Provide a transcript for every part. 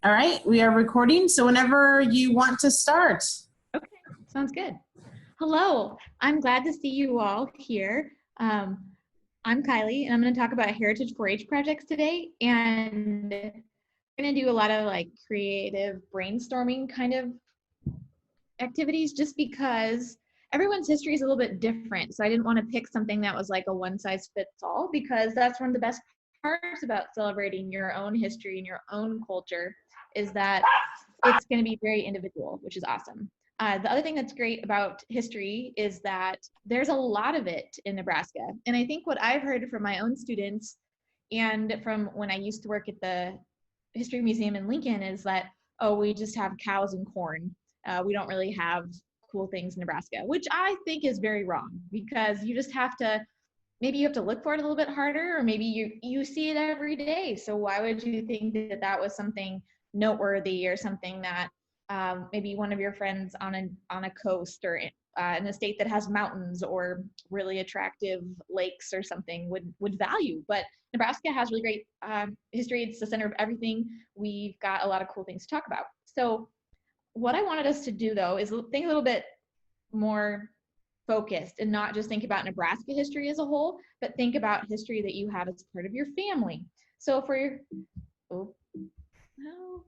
All right, we are recording, so whenever you want to start. Okay, sounds good. Hello, I'm glad to see you all here. I'm Kylie, and I'm going to talk about Heritage 4-H projects today, and we're going to do a lot of like creative brainstorming kind of activities just because everyone's history is a little bit different. So I didn't want to pick something that was like a one size fits all, because that's one of the best parts about celebrating your own history and your own culture is that it's going to be very individual, which is awesome. The other thing that's great about history is that there's a lot of it in Nebraska. And I think what I've heard from my own students and from when I used to work at the History Museum in Lincoln is that, oh, we just have cows and corn. We don't really have cool things in Nebraska, which I think is very wrong, because you just have to, maybe you have to look for it a little bit harder, or maybe you see it every day. So why would you think that that was something noteworthy, or something that maybe one of your friends on a coast, or in a state that has mountains or really attractive lakes or something would value? But Nebraska has really great history. It's the center of everything. We've got a lot of cool things to talk about. So what I wanted us to do, though, is think a little bit more focused and not just think about Nebraska history as a whole, but think about history that you have as part of your family. So for your, oh, no.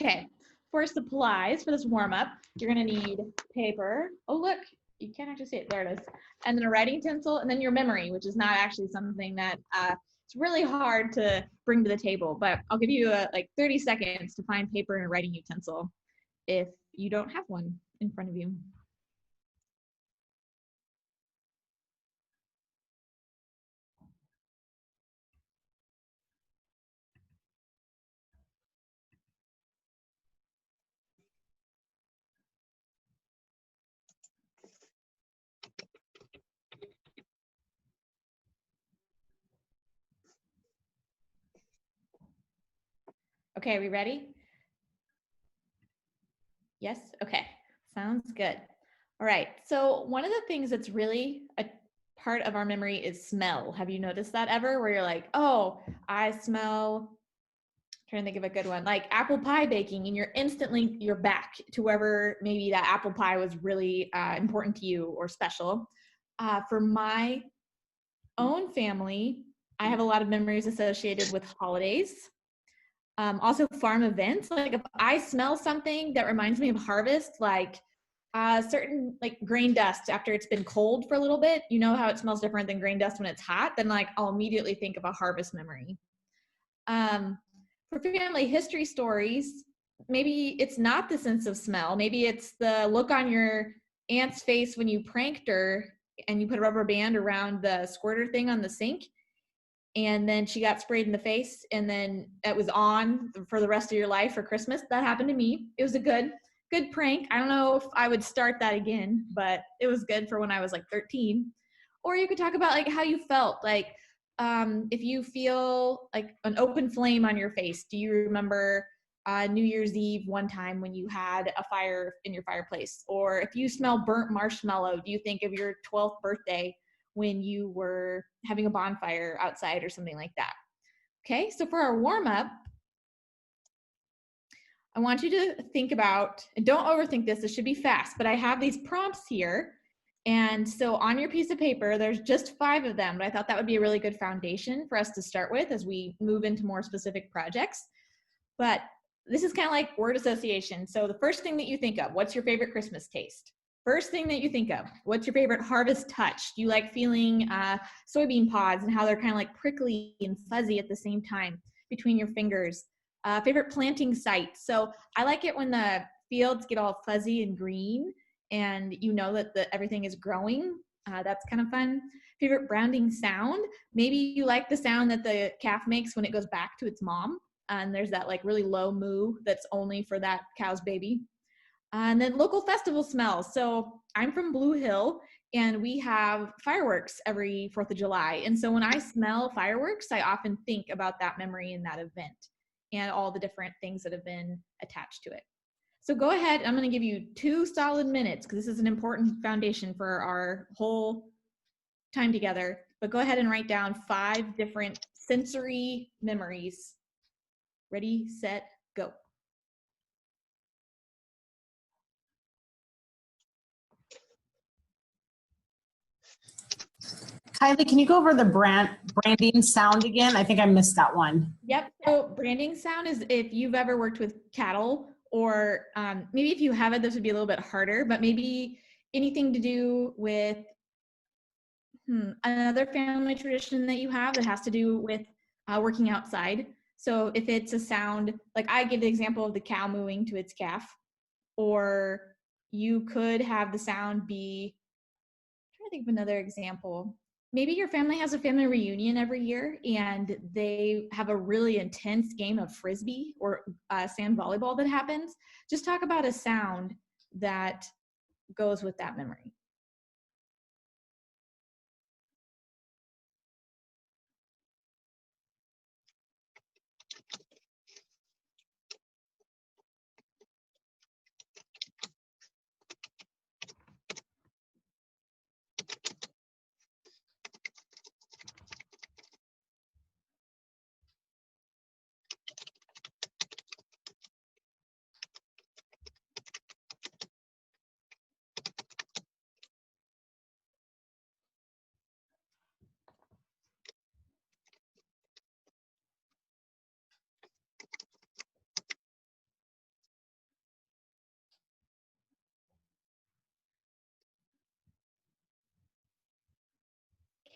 Okay, for supplies for this warm up, you're gonna need paper. Oh, look, you can't actually see it. There it is. And then a writing utensil, and then your memory, which is not actually something that it's really hard to bring to the table, but I'll give you like 30 seconds to find paper and a writing utensil if you don't have one in front of you. Okay, are we ready? Yes? Okay, sounds good. All right, so one of the things that's really a part of our memory is smell. Have you noticed that ever, where you're like, oh, I smell, trying to think of a good one, like apple pie baking, and you're back to wherever maybe that apple pie was really important to you or special. For my own family, I have a lot of memories associated with holidays. Also farm events. Like if I smell something that reminds me of harvest, like certain like grain dust after it's been cold for a little bit, you know how it smells different than grain dust when it's hot, then like I'll immediately think of a harvest memory. For family history stories, maybe it's not the sense of smell. Maybe it's the look on your aunt's face when you pranked her and you put a rubber band around the squirter thing on the sink, and then she got sprayed in the face, and then it was on for the rest of your life for Christmas. That happened to me. It was a good prank. I don't know if I would start that again, but it was good for when I was like 13. Or you could talk about like how you felt, like if you feel like an open flame on your face. Do you remember New Year's Eve one time when you had a fire in your fireplace? Or if you smell burnt marshmallow, do you think of your 12th birthday when you were having a bonfire outside or something like that? Okay, so for our warm up, I want you to think about, and don't overthink this, this should be fast, but I have these prompts here. And so on your piece of paper, there's just 5 of them, but I thought that would be a really good foundation for us to start with as we move into more specific projects. But this is kind of like word association. So the first thing that you think of, what's your favorite Christmas taste? First thing that you think of, what's your favorite harvest touch? Do you like feeling soybean pods and how they're kind of like prickly and fuzzy at the same time between your fingers? Favorite planting site. So I like it when the fields get all fuzzy and green and you know that everything is growing. That's kind of fun. Favorite branding sound. Maybe you like the sound that the calf makes when it goes back to its mom. And there's that like really low moo that's only for that cow's baby. And then local festival smells. So I'm from Blue Hill, and we have fireworks every 4th of July. And so when I smell fireworks, I often think about that memory and that event and all the different things that have been attached to it. So go ahead, I'm gonna give you 2 solid minutes because this is an important foundation for our whole time together. But go ahead and write down 5 different sensory memories Ready, set, go. Kylie, can you go over the branding sound again? I think I missed that one. Yep. So branding sound is if you've ever worked with cattle, or maybe if you haven't, this would be a little bit harder, but maybe anything to do with another family tradition that you have that has to do with working outside. So if it's a sound, like I give the example of the cow mooing to its calf, or you could have the sound be, I'm trying to think of another example. Maybe your family has a family reunion every year and they have a really intense game of frisbee or sand volleyball that happens. Just talk about a sound that goes with that memory.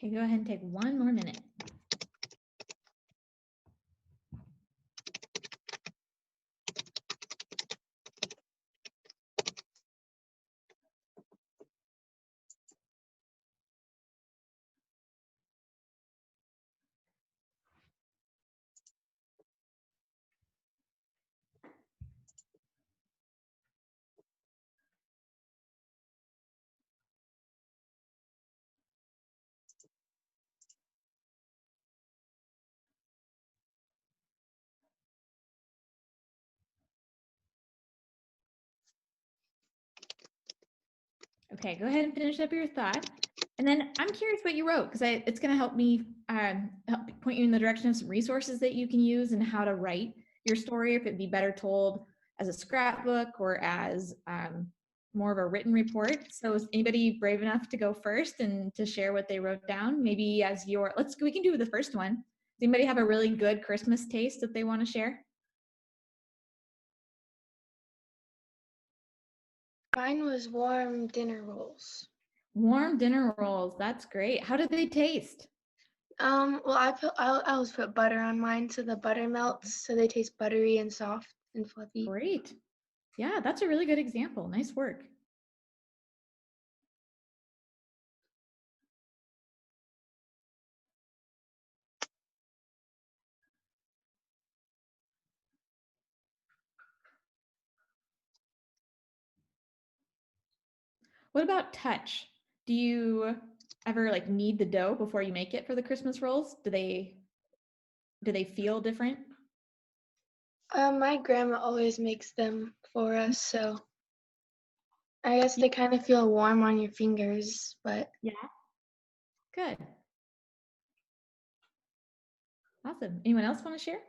Okay, go ahead and take one more minute. Okay, go ahead and finish up your thought. And then I'm curious what you wrote, because it's going to help me help point you in the direction of some resources that you can use and how to write your story, if it'd be better told as a scrapbook or as more of a written report. So is anybody brave enough to go first and to share what they wrote down? Maybe as your, we can do the first one. Does anybody have a really good Christmas taste that they want to share? Mine was warm dinner rolls. Warm dinner rolls. That's great. How did they taste? Well, I always put butter on mine so the butter melts, so they taste buttery and soft and fluffy. Great. Yeah, that's a really good example. Nice work. What about touch? Do you ever like knead the dough before you make it for the Christmas rolls? Do they feel different? My grandma always makes them for us, so I guess they kind of feel warm on your fingers, but Yeah. Good. Awesome. Anyone else want to share?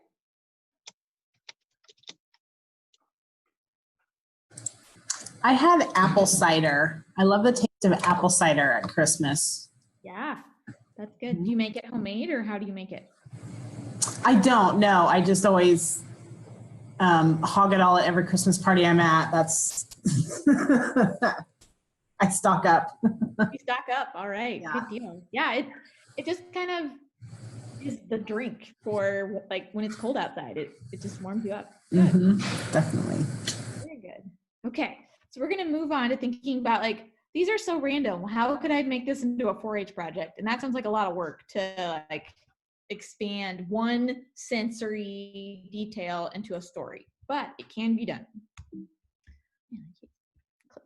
I had apple cider. I love the taste of apple cider at Christmas. Yeah, that's good. Do you make it homemade or how do you make it? I don't know. I just always hog it all at every Christmas party I'm at. That's I stock up. You stock up. All right. Yeah. Good deal. Yeah, it just kind of is the drink for like when it's cold outside. It just warms you up. Good. Definitely. Very good. Okay. So we're going to move on to thinking about like, these are so random. How could I make this into a 4-H project? And that sounds like a lot of work to like expand one sensory detail into a story, but it can be done. Click.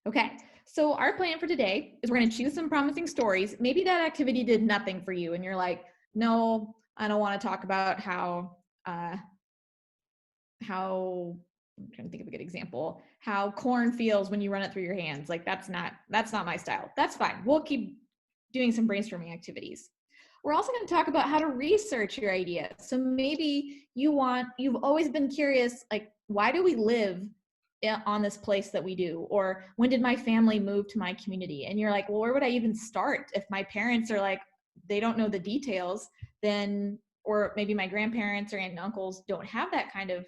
Okay. So our plan for today is we're going to choose some promising stories. Maybe that activity did nothing for you and you're like, no, I don't want to talk about how I'm trying to think of a good example, how corn feels when you run it through your hands. Like that's not my style. That's fine. We'll keep doing some brainstorming activities. We're also going to talk about how to research your idea. So maybe you've always been curious, like, why do we live on this place that we do? Or when did my family move to my community? And you're like, well, where would I even start if my parents are like, they don't know the details, then, or maybe my grandparents or aunt and uncles don't have that kind of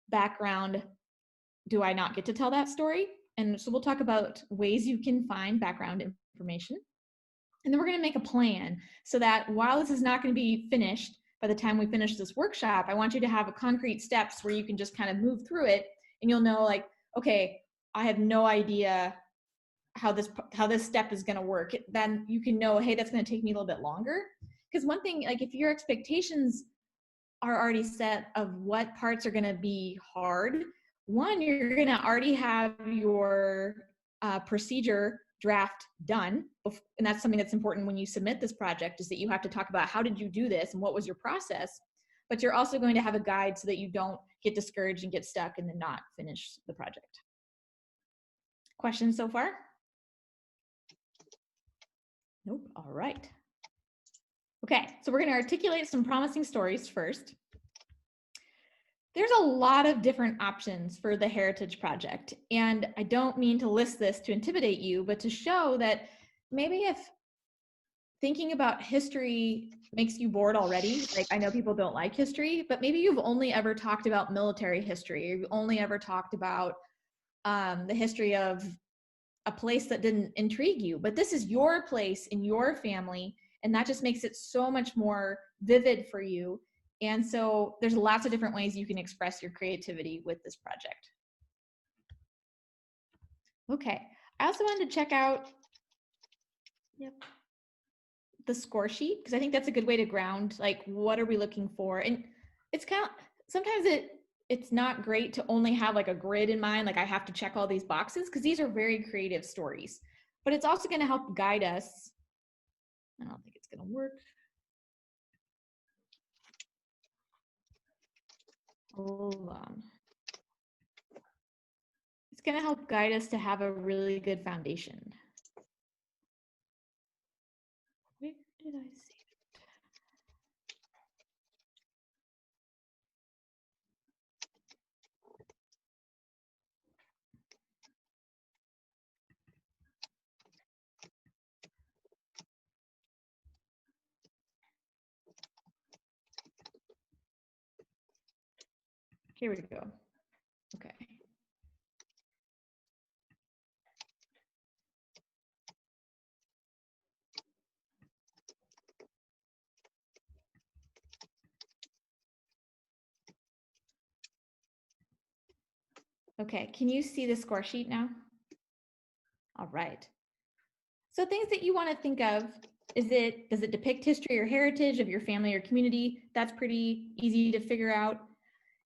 background. Do I not get to tell that story? And so we'll talk about ways you can find background information. And then we're going to make a plan so that while this is not going to be finished by the time we finish this workshop, I want you to have a concrete steps where you can just kind of move through it and you'll know, like, okay, I have no idea how this step is going to work. Then you can know, hey, that's going to take me a little bit longer. Because one thing, like, if your expectations are already set of what parts are going to be hard, one, you're going to already have your procedure draft done. And that's something that's important when you submit this project, is that you have to talk about how did you do this and what was your process. But you're also going to have a guide so that you don't get discouraged and get stuck and then not finish the project. Questions so far? Nope. All right. Okay, so we're going to articulate some promising stories first. There's a lot of different options for the Heritage Project, and I don't mean to list this to intimidate you, but to show that maybe if thinking about history makes you bored already, like, I know people don't like history, but maybe you've only ever talked about military history, or you've only ever talked about the history of a place that didn't intrigue you, but this is your place in your family, and that just makes it so much more vivid for you. And so there's lots of different ways you can express your creativity with this project. Okay, I also wanted to check out the score sheet, because I think that's a good way to ground, like, what are we looking for? And it's kind of, sometimes it's not great to only have like a grid in mind, like I have to check all these boxes, because these are very creative stories, but it's also going to help guide us. I don't think it's going to work. Hold on. It's going to help guide us to have a really good foundation. Where did I see it? Here we go. Okay. Okay, can you see the score sheet now? All right. So things that you want to think of, does it depict history or heritage of your family or community? That's pretty easy to figure out.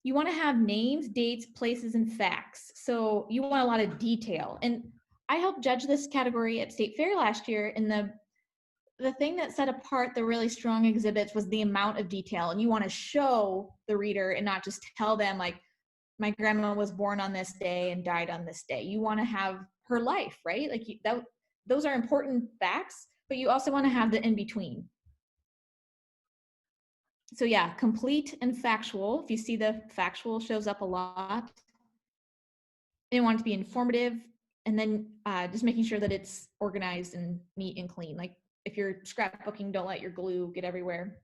You want to have names, dates, places, and facts. So you want a lot of detail. And I helped judge this category at State Fair last year, and the thing that set apart the really strong exhibits was the amount of detail. And you want to show the reader and not just tell them, like, my grandma was born on this day and died on this day. You want to have her life, right? Like, those are important facts, but you also want to have the in-between. So yeah, complete and factual. If you see, the factual shows up a lot. You want it to be informative, and then just making sure that it's organized and neat and clean. Like, if you're scrapbooking, don't let your glue get everywhere.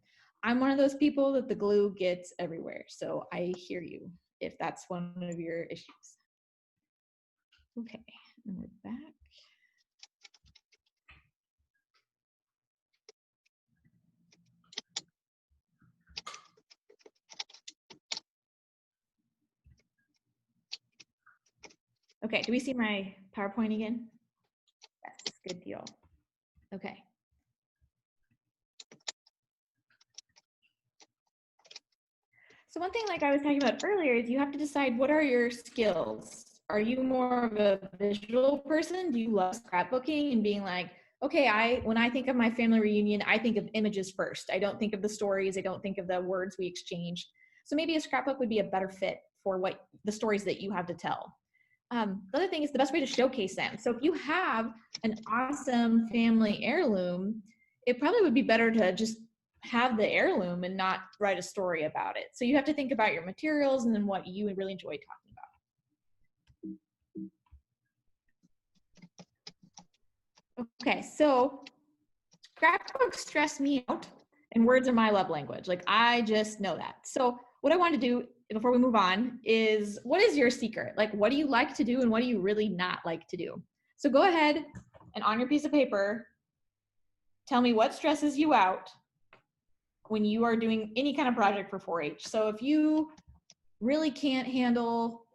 I'm one of those people that the glue gets everywhere, so I hear you if that's one of your issues. Okay, and we're back. Okay, do we see my PowerPoint again? Yes, good deal. Okay. So one thing, like I was talking about earlier, is you have to decide, what are your skills? Are you more of a visual person? Do you love scrapbooking and being like, okay, when I think of my family reunion, I think of images first. I don't think of the stories. I don't think of the words we exchanged. So maybe a scrapbook would be a better fit for what the stories that you have to tell. The other thing is the best way to showcase them. So if you have an awesome family heirloom, it probably would be better to just have the heirloom and not write a story about it. So you have to think about your materials and then what you would really enjoy talking about. Okay, so scrapbooks stress me out, and words are my love language. Like, I just know that. So what I want to do before we move on is, what is your secret? Like, what do you like to do and what do you really not like to do? So go ahead and on your piece of paper, tell me what stresses you out when you are doing any kind of project for 4-H. So if you really can't handle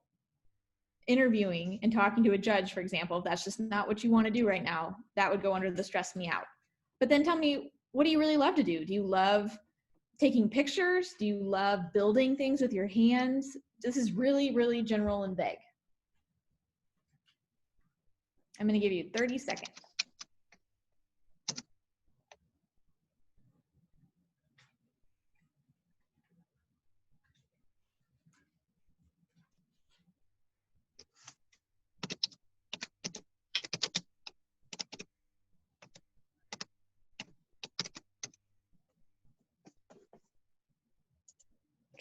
interviewing and talking to a judge, for example, if that's just not what you want to do right now, that would go under the stress me out. But then tell me, what do you really love to do? Do you love taking pictures? Do you love building things with your hands? This is really, really general and vague. I'm going to give you 30 seconds.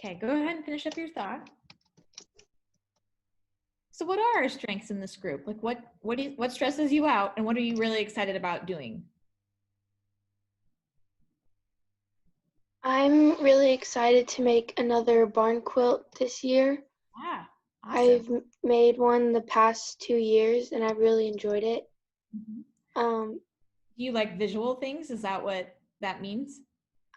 Okay, go ahead and finish up your thought. So what are our strengths in this group? Like what stresses you out and what are you really excited about doing? I'm really excited to make another barn quilt this year. Ah, I've awesome. made one the past 2 years and I really enjoyed it. Do you like visual things? Is that what that means?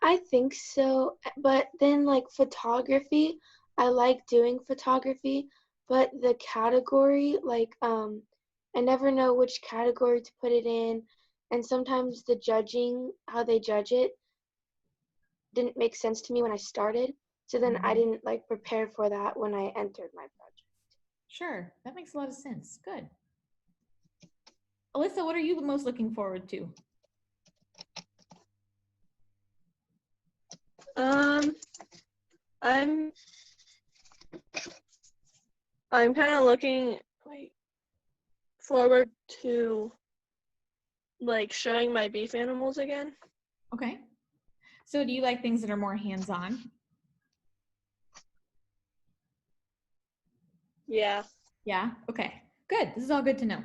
I think so, but then like photography, I like doing photography, but the category, like I never know which category to put it in, and sometimes the judging, how they judge it, didn't make sense to me when I started. So then I didn't like prepare for that when I entered my project. Sure, that makes a lot of sense. Good. Alyssa, what are you most looking forward to? I'm kind of looking forward to like showing my beef animals again. Okay. So do you like things that are more hands-on? Yeah. Yeah, okay, good. This is all good to know.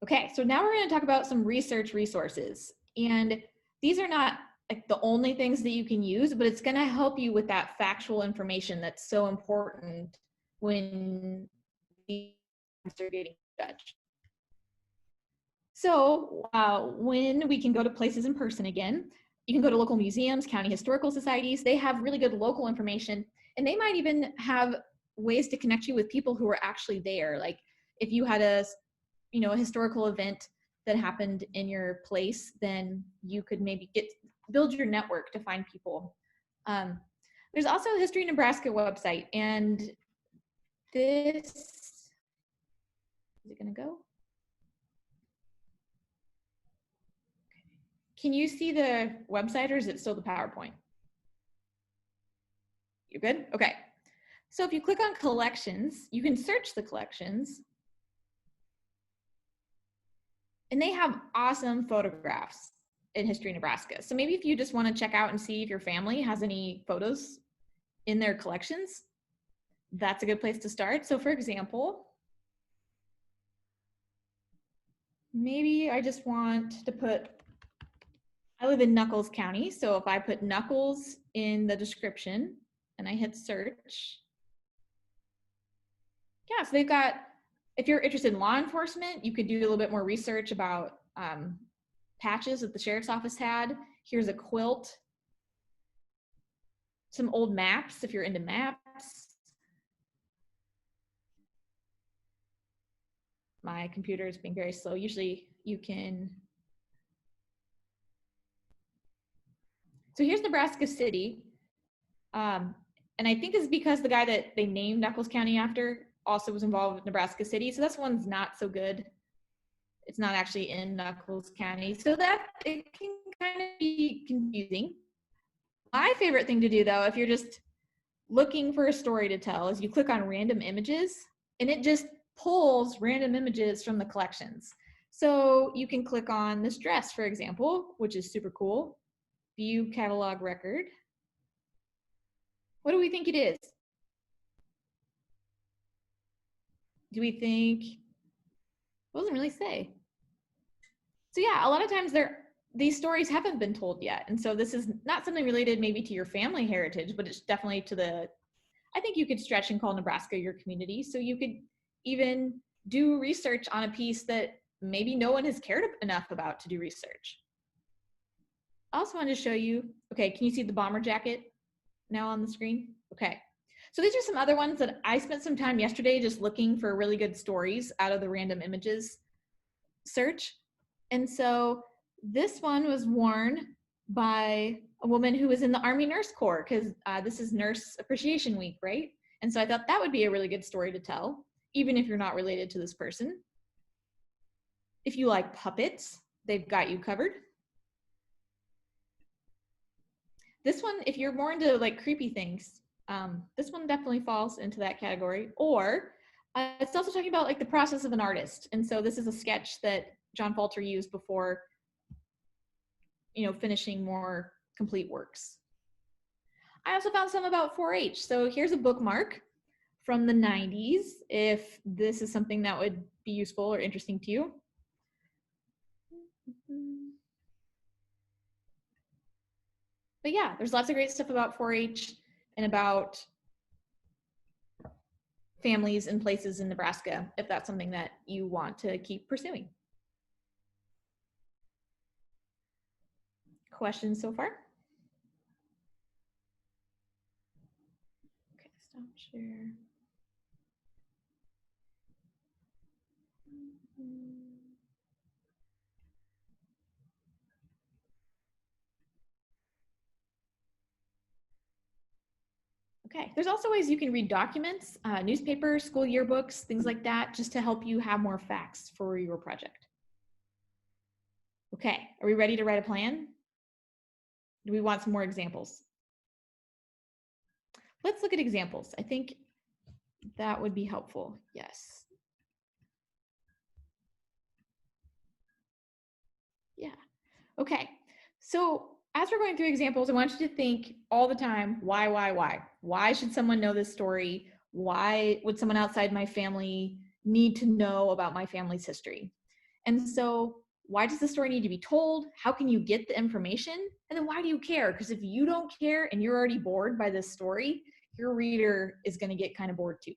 Okay, so now we're going to talk about some research resources. And these are not like the only things that you can use, but it's going to help you with that factual information that's so important when these are getting judged. So when we can go to places in person again, you can go to local museums, county historical societies. They have really good local information, and they might even have ways to connect you with people who are actually there. Like if you had a historical event that happened in your place, then you could maybe build your network to find people. There's also a History Nebraska website, and this, is it gonna go? Can you see the website or is it still the PowerPoint? You're good? Okay. So if you click on collections, you can search the collections. And they have awesome photographs in History Nebraska. So maybe if you just want to check out and see if your family has any photos in their collections, that's a good place to start. So for example, maybe I just want to put, I live in Nuckolls County. So if I put Nuckolls in the description and I hit search, yeah, so they've got, if you're interested in law enforcement, you could do a little bit more research about patches that the sheriff's office had. Here's a quilt, some old maps if you're into maps. My computer is being very slow. Usually you can. So here's Nebraska City. And I think it's because the guy that they named Nuckolls County after also was involved with Nebraska City. So this one's not so good. It's not actually in Nuckolls County. So that it can kind of be confusing. My favorite thing to do though, if you're just looking for a story to tell, is you click on random images and it just pulls random images from the collections. So you can click on this dress, for example, which is super cool. View catalog record. What do we think it is? Do we think, it doesn't really say. So yeah, a lot of times these stories haven't been told yet. And so this is not something related maybe to your family heritage, but it's definitely to I think you could stretch and call Nebraska your community. So you could even do research on a piece that maybe no one has cared enough about to do research. I also wanted to show you, okay, can you see the bomber jacket now on the screen? Okay. So these are some other ones that I spent some time yesterday just looking for really good stories out of the random images search. And so this one was worn by a woman who was in the Army Nurse Corps, because this is Nurse Appreciation Week, right? And so I thought that would be a really good story to tell, even if you're not related to this person. If you like puppets, they've got you covered. This one, if you're more into like creepy things, this one definitely falls into that category. Or it's also talking about like the process of an artist. And so this is a sketch that John Falter used before, finishing more complete works. I also found some about 4-H. So here's a bookmark from the 90s, if this is something that would be useful or interesting to you. But yeah, there's lots of great stuff about 4-H and about families and places in Nebraska, if that's something that you want to keep pursuing. Questions so far? Okay, stop share. Okay, there's also ways you can read documents, newspapers, school yearbooks, things like that, just to help you have more facts for your project. Okay, are we ready to write a plan? Do we want some more examples? Let's look at examples. I think that would be helpful. Yes. Yeah. Okay. So as we're going through examples, I want you to think all the time, why? Why should someone know this story? Why would someone outside my family need to know about my family's history? And so why does the story need to be told? How can you get the information? And then why do you care? Because if you don't care and you're already bored by this story, your reader is going to get kind of bored too.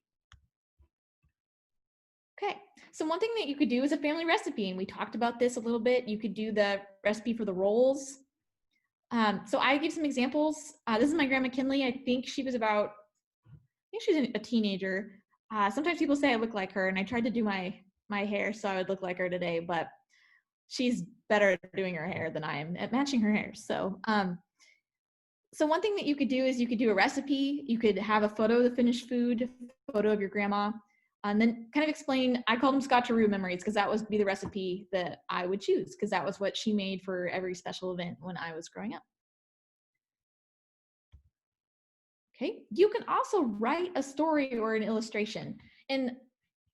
Okay, so one thing that you could do is a family recipe, and we talked about this a little bit. You could do the recipe for the rolls. So I give some examples. This is my grandma Kinley. I think she was a teenager. Sometimes people say I look like her, and I tried to do my hair so I would look like her today, but she's better at doing her hair than I am at matching her hair. So so one thing that you could do is you could do a recipe. You could have a photo of the finished food, photo of your grandma, and then kind of explain. I call them scotcheroo memories because that would be the recipe that I would choose, because that was what she made for every special event when I was growing up. Okay, you can also write a story or an illustration. And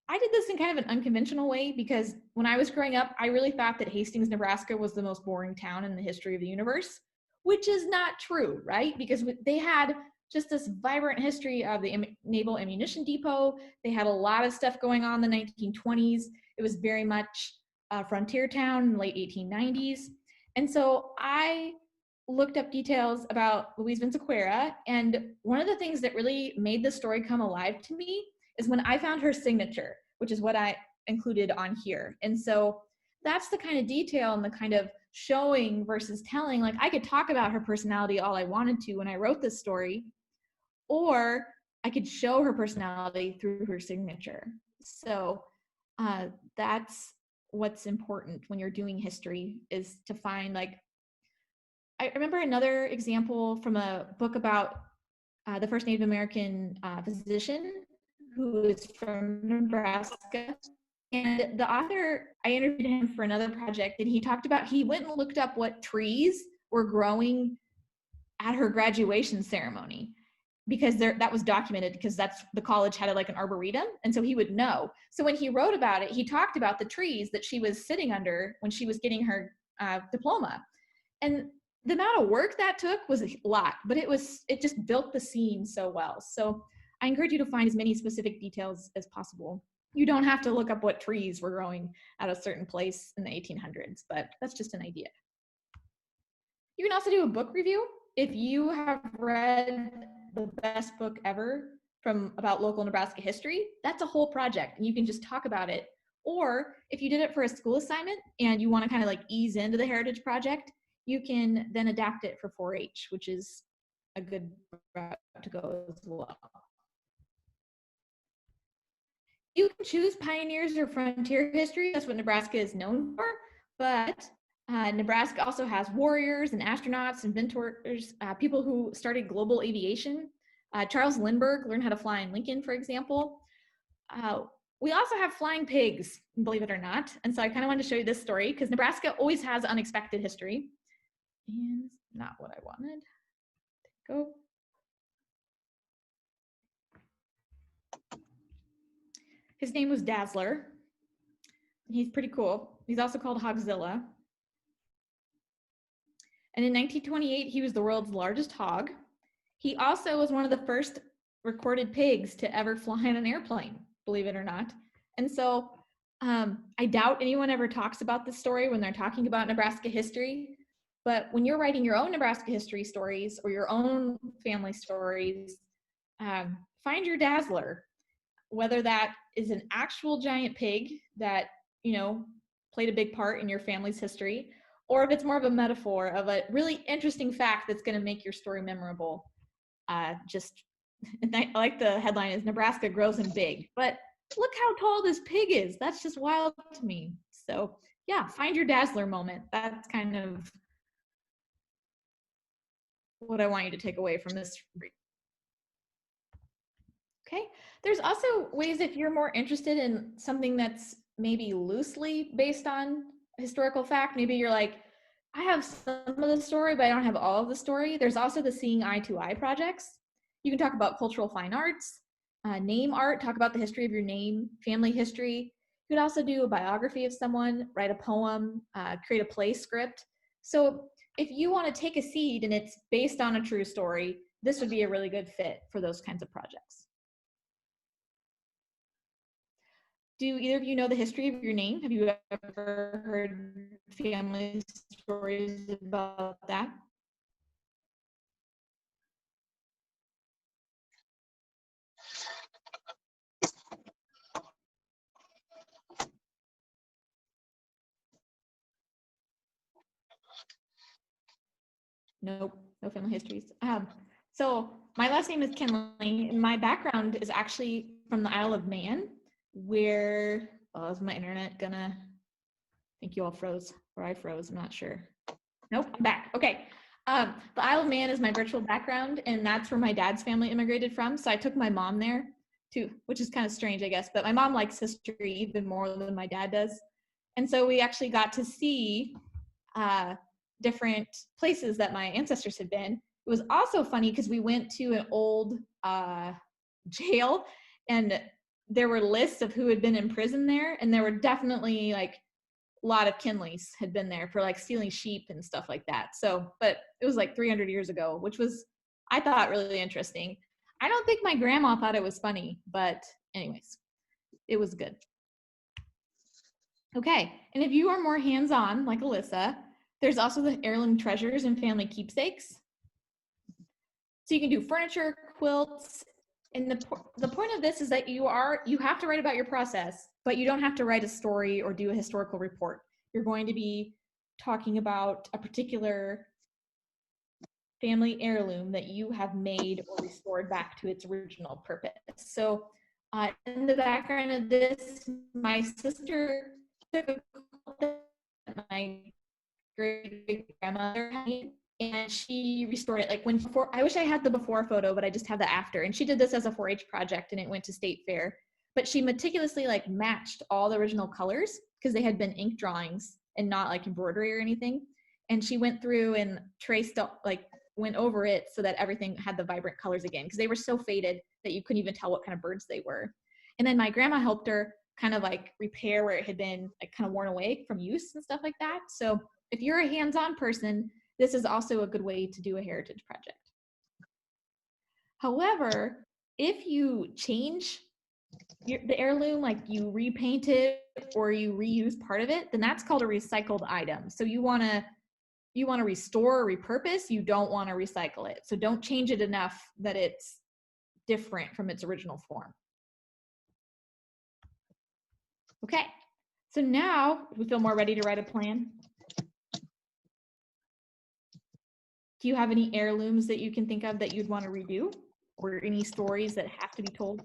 I did this in kind of an unconventional way because when I was growing up, I really thought that Hastings, Nebraska was the most boring town in the history of the universe, which is not true, right? Because they had just this vibrant history of the Naval Ammunition Depot. They had a lot of stuff going on in the 1920s. It was very much a frontier town in the late 1890s. And so I looked up details about Louise Vinciquerra, and one of the things that really made the story come alive to me is when I found her signature, which is what I included on here. And so that's the kind of detail and the kind of showing versus telling. Like, I could talk about her personality all I wanted to when I wrote this story, or I could show her personality through her signature. So that's what's important when you're doing history, is to find, like, I remember another example from a book about the first Native American physician who is from Nebraska. And the author, I interviewed him for another project, and he talked about, he went and looked up what trees were growing at her graduation ceremony. because that was documented, because that's the college had like an arboretum, and so he would know. So when he wrote about it, he talked about the trees that she was sitting under when she was getting her diploma, and the amount of work that took was a lot, but it just built the scene so well. So I encourage you to find as many specific details as possible. You don't have to look up what trees were growing at a certain place in the 1800s, but that's just an idea. You can also do a book review. If you have read the best book ever about local Nebraska history, that's a whole project, and you can just talk about it. Or if you did it for a school assignment and you want to kind of like ease into the heritage project, you can then adapt it for 4-H, which is a good route to go as well. You can choose pioneers or frontier history. That's what Nebraska is known for. But Nebraska also has warriors and astronauts, inventors, people who started global aviation. Charles Lindbergh learned how to fly in Lincoln, for example. We also have flying pigs, believe it or not. And so I kind of wanted to show you this story because Nebraska always has unexpected history. And not what I wanted. Go. His name was Dazzler. He's pretty cool. He's also called Hogzilla. And in 1928, he was the world's largest hog. He also was one of the first recorded pigs to ever fly in an airplane, believe it or not. And so I doubt anyone ever talks about this story when they're talking about Nebraska history. But when you're writing your own Nebraska history stories or your own family stories, find your Dazzler, whether that is an actual giant pig that, you know, played a big part in your family's history, or if it's more of a metaphor of a really interesting fact that's going to make your story memorable. I like the headline is Nebraska grows in big, but look how tall this pig is. That's just wild to me. So yeah, find your Dazzler moment. That's kind of what I want you to take away from this. Okay, there's also ways if you're more interested in something that's maybe loosely based on historical fact. Maybe you're like, I have some of the story, but I don't have all of the story. There's also the Seeing Eye to Eye projects. You can talk about cultural fine arts, name art, talk about the history of your name, family history. You could also do a biography of someone, write a poem, create a play script. So if you want to take a seed and it's based on a true story, this would be a really good fit for those kinds of projects. Do either of you know the history of your name? Have you ever heard family stories about that? Nope, no family histories. So my last name is Kinley, and my background is actually from the Isle of Man, where, is my internet gonna, I think you all froze, or I froze, I'm not sure. Nope, I'm back, okay. The Isle of Man is my virtual background, and that's where my dad's family immigrated from, so I took my mom there too, which is kind of strange, I guess, but my mom likes history even more than my dad does. And so we actually got to see different places that my ancestors had been. It was also funny because we went to an old jail, and there were lists of who had been in prison there, and there were definitely like a lot of Kinleys had been there for like stealing sheep and stuff like that. So, but it was like 300 years ago, which was, I thought, really interesting. I don't think my grandma thought it was funny, but anyways, it was good. Okay, and if you are more hands-on, like Alyssa, there's also the Heirloom Treasures and family keepsakes. So you can do furniture, quilts, and the point of this is that you have to write about your process, but you don't have to write a story or do a historical report. You're going to be talking about a particular family heirloom that you have made or restored back to its original purpose. So in the background of this, my sister took a quilt that my great-grandmother had, and she restored it. Like I wish I had the before photo, but I just have the after. And she did this as a 4-H project, and it went to state fair. But she meticulously like matched all the original colors because they had been ink drawings and not like embroidery or anything. And she went through and traced like went over it so that everything had the vibrant colors again, because they were so faded that you couldn't even tell what kind of birds they were. And then my grandma helped her kind of like repair where it had been like kind of worn away from use and stuff like that. So if you're a hands-on person, this is also a good way to do a heritage project. However, if you change the heirloom, like you repaint it or you reuse part of it, then that's called a recycled item. So you want to restore or repurpose, you don't want to recycle it. So don't change it enough that it's different from its original form. Okay, so now we feel more ready to write a plan. Do you have any heirlooms that you can think of that you'd want to redo, or any stories that have to be told?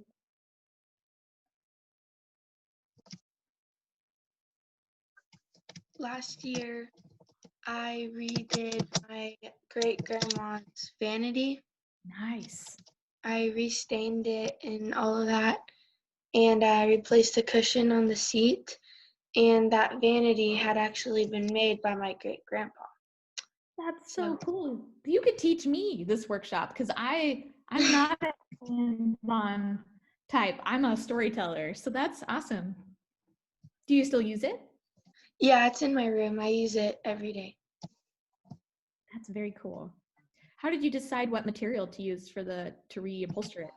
Last year, I redid my great grandma's vanity. Nice. I restained it and all of that, and I replaced the cushion on the seat. And that vanity had actually been made by my great grandpa. That's so cool. You could teach me this workshop, because I'm not a hands-on type. I'm a storyteller, so that's awesome. Do you still use it? Yeah, it's in my room. I use it every day. That's very cool. How did you decide what material to use to reupholster it?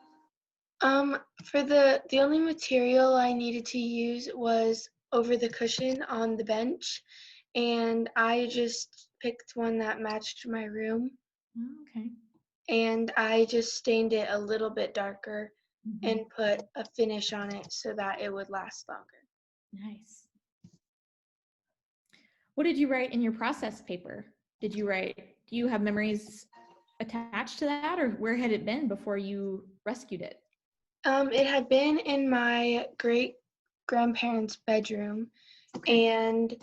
For the only material I needed to use was over the cushion on the bench, and I just picked one that matched my room. Oh, okay. And I just stained it a little bit darker Mhm. and put a finish on it so that it would last longer. Nice. What did you write in your process paper? Do you have memories attached to that, or where had it been before you rescued it? It had been in my great grandparents' bedroom, and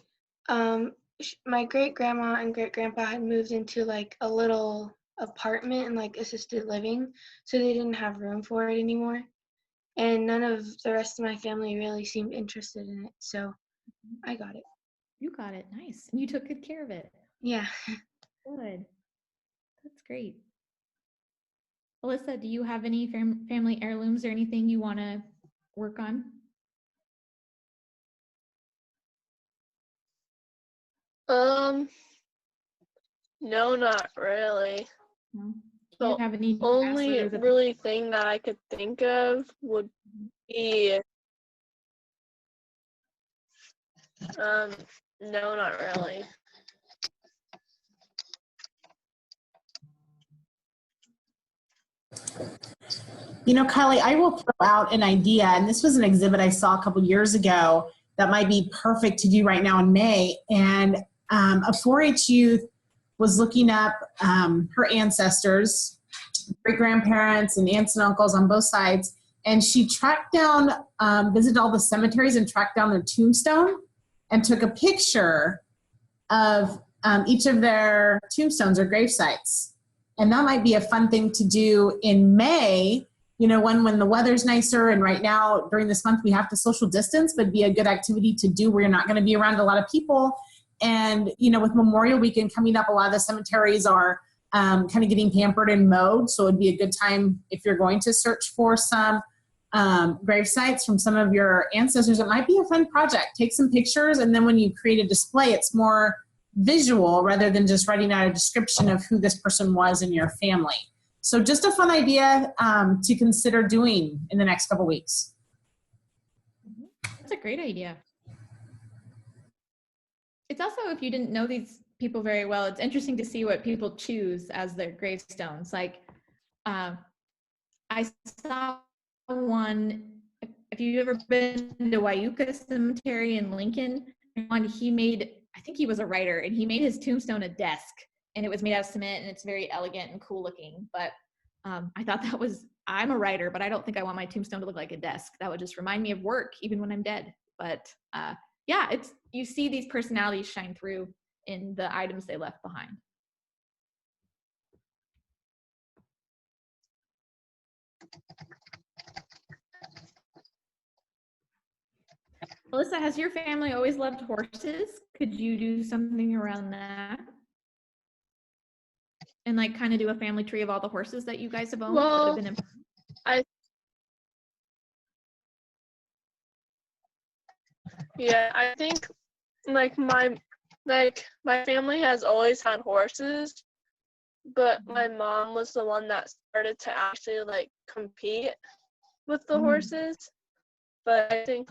my great grandma and great grandpa had moved into like a little apartment and like assisted living, so they didn't have room for it anymore. And none of the rest of my family really seemed interested in it, so I got it. You got it. Nice. And you took good care of it. Yeah. Good. That's great. Alyssa, do you have any family heirlooms or anything you want to work on? No, not really. No. Do you The have any only bachelor's of really thing that I could think of would be no, not really. You know, Kylie, I will throw out an idea, and this was an exhibit I saw a couple years ago that might be perfect to do right now in May. And a 4-H youth was looking up her ancestors, great-grandparents and aunts and uncles on both sides, and she tracked down, visited all the cemeteries and tracked down their tombstone and took a picture of each of their tombstones or grave sites. And that might be a fun thing to do in May, you know, when the weather's nicer, and right now during this month we have to social distance, but it'd be a good activity to do where you're not going to be around a lot of people. And, you know, with Memorial Weekend coming up, a lot of the cemeteries are kind of getting pampered and mowed. So it'd be a good time if you're going to search for some grave sites from some of your ancestors. It might be a fun project. Take some pictures, and then when you create a display, it's more visual rather than just writing out a description of who this person was in your family. So just a fun idea to consider doing in the next couple weeks. That's a great idea. It's also, if you didn't know these people very well, it's interesting to see what people choose as their gravestones. Like, I saw one, if you've ever been to Wyuka Cemetery in Lincoln, he made, I think he was a writer, and he made his tombstone a desk, and it was made out of cement, and it's very elegant and cool looking. But I thought that was, I'm a writer, but I don't think I want my tombstone to look like a desk. That would just remind me of work, even when I'm dead. But yeah, you see these personalities shine through in the items they left behind. Alyssa, has your family always loved horses? Could you do something around that? and like kind of do a family tree of all the horses that you guys have owned? Well, That have been I think like my family has always had horses, but my mom was the one that started to actually like compete with the horses. But I think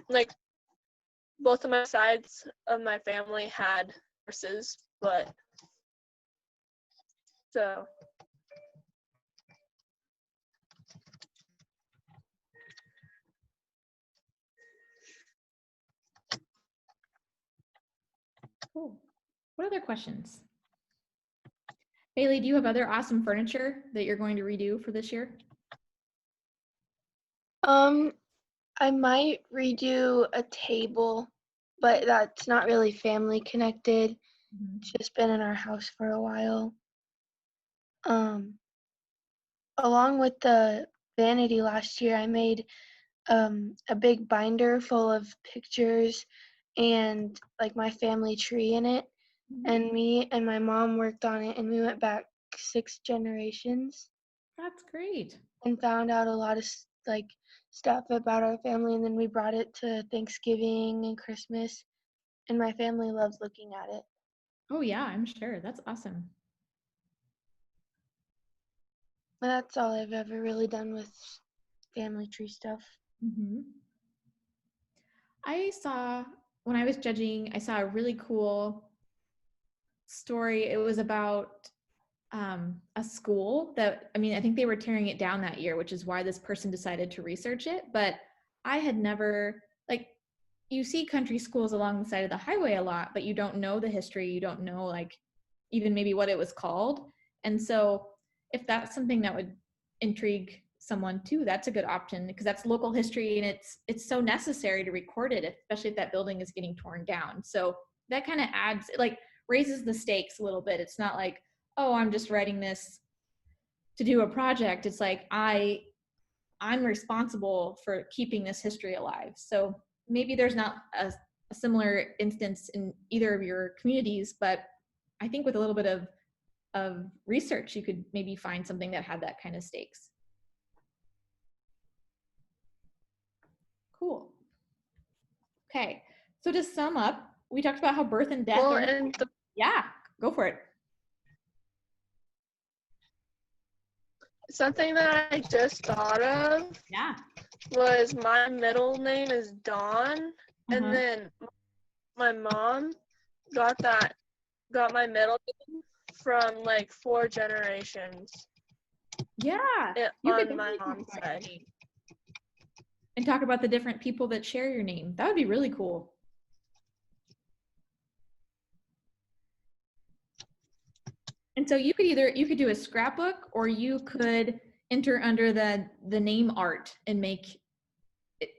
like both of my sides of my family had horses, but so Cool. What other questions? Bailey, do you have other awesome furniture that you're going to redo for this year? I might redo a table, but that's not really family connected. It's just been in our house for a while. Along with the vanity last year, I made a big binder full of pictures and like my family tree in it. And me and my mom worked on it, and we went back 6 generations That's great. and found out a lot of like stuff about our family. And then we brought it to Thanksgiving and Christmas, and my family loves looking at it. Oh yeah, I'm sure. That's awesome. But that's all I've ever really done with family tree stuff. I saw, when I was judging, I saw a really cool story. It was about a school that, I mean, I think they were tearing it down that year, which is why this person decided to research it. But I had never, like, you see country schools along the side of the highway a lot, but you don't know the history. You don't know, like, even maybe what it was called. And so if that's something that would intrigue someone too, that's a good option, because that's local history, and it's so necessary to record it, especially if that building is getting torn down. So that kind of adds, like, raises the stakes a little bit. It's not like, oh, I'm just writing this to do a project. It's like I'm responsible for keeping this history alive. So maybe there's not a similar instance in either of your communities, but I think with a little bit of research, you could maybe find something that had that kind of stakes. Cool. Okay, so to sum up, we talked about how birth and death are, yeah, go for it. something that I just thought of was my middle name is Dawn, and then my mom got my middle name from like 4 generations. Yeah, you could on my mom's side. And talk about the different people that share your name. That would be really cool. And so you could do a scrapbook, or you could enter under the name art and make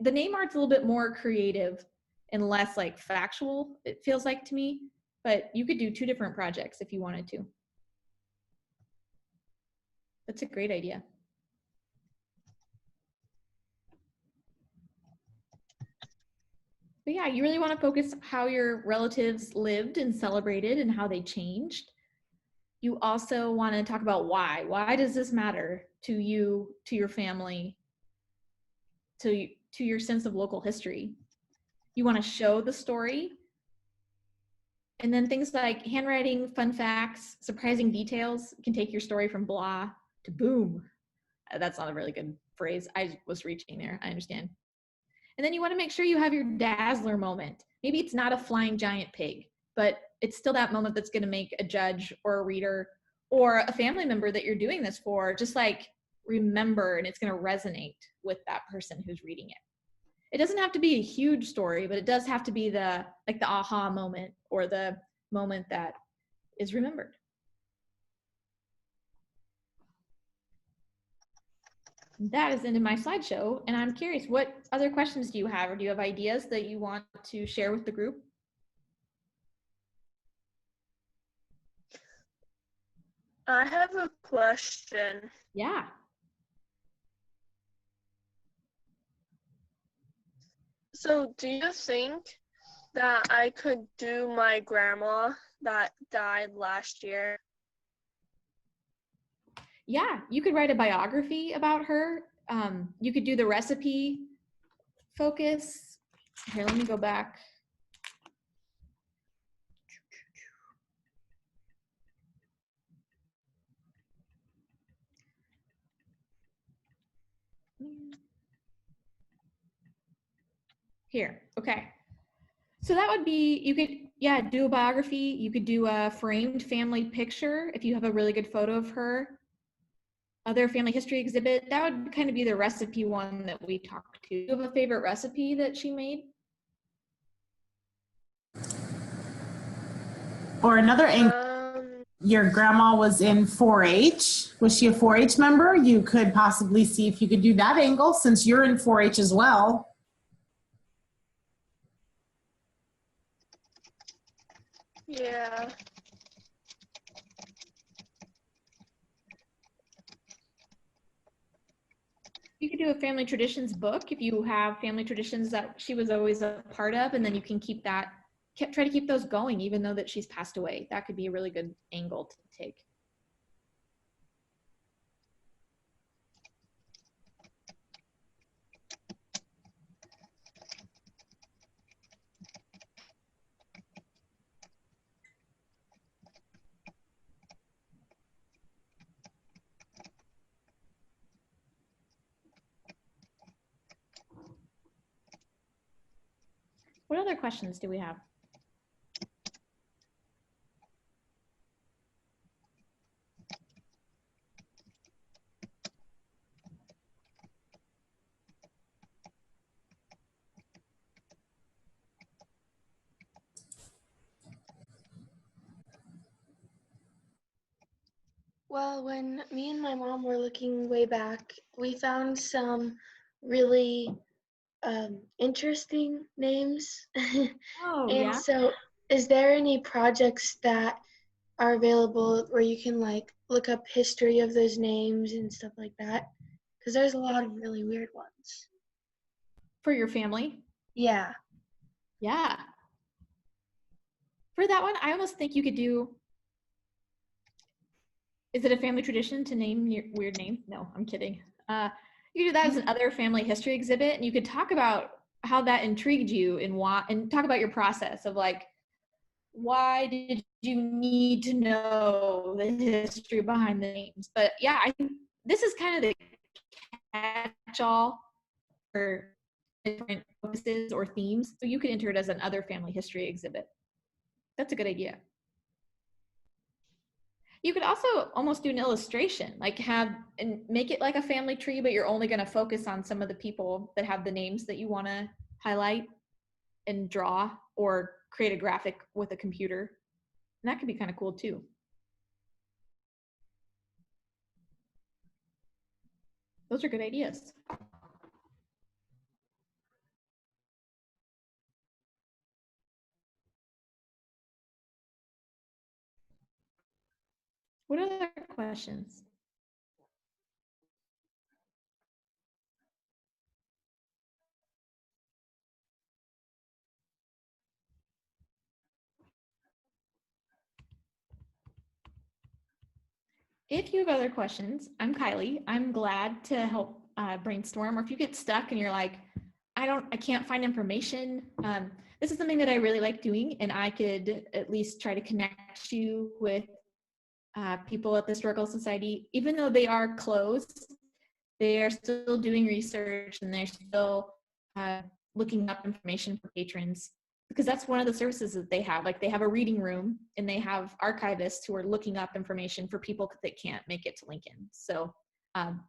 the name art's a little bit more creative and less like factual, it feels like to me, but you could do 2 different projects if you wanted to. That's a great idea. But yeah, you really want to focus how your relatives lived and celebrated and how they changed. You also want to talk about why. Why does this matter to you, to your family, to your sense of local history? You want to show the story. And then things like handwriting, fun facts, surprising details can take your story from blah to boom. That's not a really good phrase. I was reaching there. I understand. And then you want to make sure you have your dazzler moment. Maybe it's not a flying giant pig, but it's still that moment that's going to make a judge or a reader or a family member that you're doing this for just like remember, and it's going to resonate with that person who's reading it. It doesn't have to be a huge story, but it does have to be the aha moment or the moment that is remembered. That is into my slideshow, and I'm curious, what other questions do you have, or do you have ideas that you want to share with the group? I have a question. Yeah. So do you think that I could do my grandma that died last year? Yeah, you could write a biography about her. You could do the recipe focus. Here, let me go back. Here, okay. So that would be, you could, yeah, do a biography. You could do a framed family picture if you have a really good photo of her. Other family history exhibit, that would kind of be the recipe one that we talked to. Do you have a favorite recipe that she made? Or another angle, your grandma was in 4-H. Was she a 4-H member? You could possibly see if you could do that angle since you're in 4-H as well. Yeah. You could do a family traditions book if you have family traditions that she was always a part of, and then you can keep that, try to keep those going even though that she's passed away. That could be a really good angle to take. What other questions do we have? Well, when me and my mom were looking way back, we found some really interesting names. Oh, And yeah. so, is there any projects that are available where you can like look up history of those names and stuff like that? Because there's a lot of really weird ones. For your family? Yeah. Yeah. For that one, I almost think you could do, is it a family tradition to name your weird name? No, I'm kidding. You could do that as another family history exhibit, and you could talk about how that intrigued you and why, and talk about your process of like, why did you need to know the history behind the names? But yeah, I think this is kind of the catch-all for different focuses or themes. So you could enter it as another family history exhibit. That's a good idea. You could also almost do an illustration, like have and make it like a family tree, but you're only going to focus on some of the people that have the names that you want to highlight and draw, or create a graphic with a computer. And that could be kind of cool too. Those are good ideas. What other questions? If you have other questions, I'm Kylie. I'm glad to help brainstorm. Or if you get stuck and you're like, I can't find information. This is something that I really like doing, and I could at least try to connect you with people at the Historical Society. Even though they are closed, they are still doing research, and they're still looking up information for patrons, because that's one of the services that they have. Like, they have a reading room, and they have archivists who are looking up information for people that can't make it to Lincoln. So those